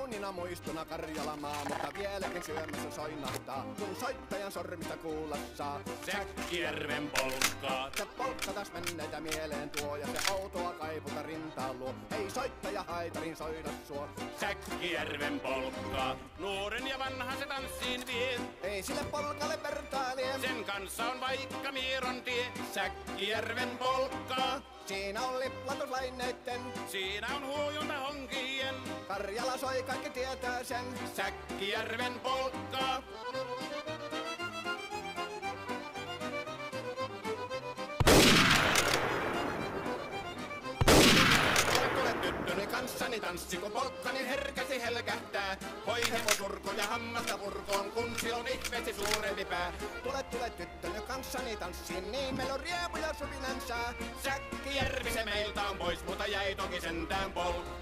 kauniina muistona Karjalamaa, mutta vieläkin syömässä soinahtaa, kun soittajan sormista kuulla saa. Säkkijärven polkkaa. Se polkka taas menneitä mieleen tuo, ja se outoa kaiputa rintaan luo. Ei soittaja haitarin soida suo. Säkkijärven polkkaa. Nuoren ja vanhan se tanssiin vie. Ei sille polkalle vertailee. Sen kanssa on vaikka Mieron tie. Säkkijärven polkkaa. Siinä on liplatuslaineitten, Siinä on huojunta honkien. Karjala soi, kaikki tietää sen. Säkkijärven polkkaa. Tule tyttöni kanssani tanssi, kun polkkani herkästi helkähtää. Hoi hevosurko ja hammasta purkoon, kun silloin ihmeesti suurempi pää. Tule tyttöni kanssani tanssiin, niin meillä on riemu ja suvinansaa. Säkkijärvi se meiltä on pois, mutta jäi toki sentään polkka.